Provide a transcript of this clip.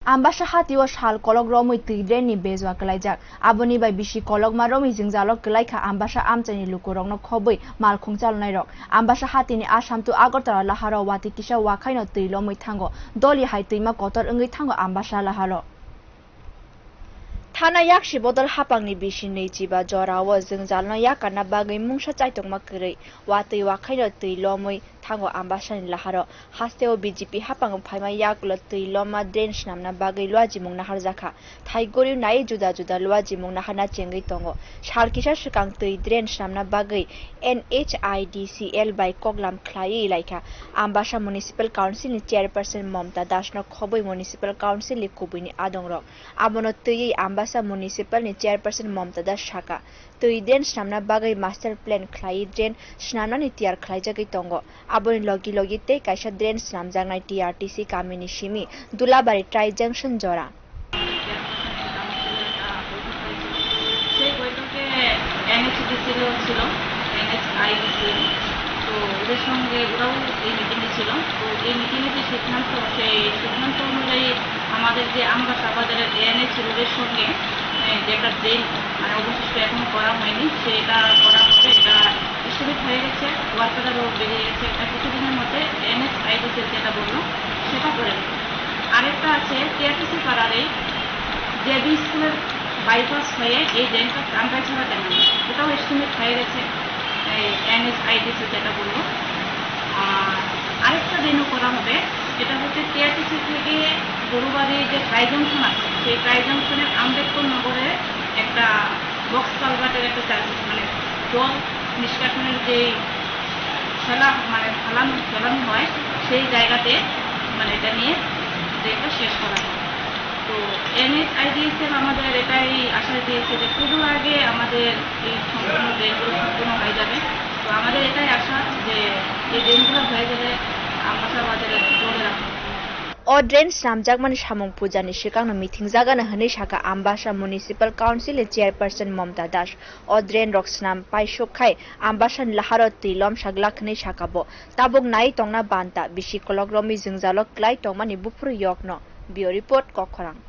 Ambasha hatiwa shal kolog romoi tidren ni bezwa kalaijak aboni bai bisi kolog maromi jingjalok kalaika ambasha amchani lukurong no khoboi mal khungchal nairok ambasha hatini asam tu agortara laharo wati kisa wakaino tilomoi thango doli hai tuima kotor ongoi thango ambasha laharo Thana yakshi bodol hapangni bisi neichiba jorawo jingjalno yakana bagai mungsa chaitongma krei watui wakaino tilomoi thango ambasha ni laharo hasteo BJP hapang phaima yaklo tuiloma drain snamna bagai lwaji mungna harjaka thaigori nai juda juda lwaji mungna hana chengai tongo shalkisa sukang tui drain snamna bagai NHIDCL by koglam khlai laika ambasha municipal council ni chairperson Mamta Das no khoboi municipal council li kubuini adongrok abono tui ambasha municipal ni chairperson Mamta Das shaka tui drain snamna bagai master plan khlai drain snamna ni tiar khlai jagai tongo aboni logi logi te kaisa drain snamjangnai TRTC kamini simi dulabari trai junction jora সেই বৈঠকে NHDCL ছিল NHIDCL তো ওদের সঙ্গে ওরাও এই মিটিংয়ে ছিল তো এই মিটিংয়ে যে সিদ্ধান্ত সেই সিদ্ধান্ত অনুযায়ী আমাদের যে আমবাসা বাজারের NH রোডের সঙ্গে যে একটা ড্রেন মানে অবশিষ্ট এখনো করা হয়নি সেটা করা হবে এটা স্থগিত হয়ে গেছে ওয়ার্কারও বেরিয়ে গেছে এটা কিছুদিনের মধ্যে NHIDCL যেটা বললো সেটা করে দেবে আরেকটা আছে TRTC পাড়ারে জেবি স্কুলের বাইপাস হয়ে এই ড্রেনটা কামরাই ছাড়া দেন ওটাও এস্টিমেট হয়ে গেছে NHIDCL যেটা বললো আর আরেকটা ড্রেনও করা হবে এটা হচ্ছে TRTC থেকে গরুবাড়ি যে ট্রাই জংশন আছে সেই ট্রাই জংশনের আম্বেদকর নগরে একটা বক্স কালভার্টের একটা মানে জল নিষ্কাশনের যে ফেলানো হয় সেই জায়গাতে মানে এটা নিয়ে ড্রেনটা শেষ করা হয় তো NHIDCL আমাদের এটাই আশা দিয়েছে যে পুজোর আগে আমাদের এই সম্পূর্ণ ড্রেনগুলো সম্পূর্ণ হয়ে যাবে তো আমাদের এটাই আশা যে এই ড্রেনগুলো হয়ে গেলে আমবাসা বাজারে জলে রাখা O drain snamjakmani samung pujani sikangno meeting jagana hwnei saka ambasha municipal council chairperson Mamta Das o drain rok snam paisokkhai ambasha ni laharo tilom saglak hnei sakabo tabuk nai tongna banta bisi kolok romi jingjalok klai tongmani bufru yokno bio report kokkhorang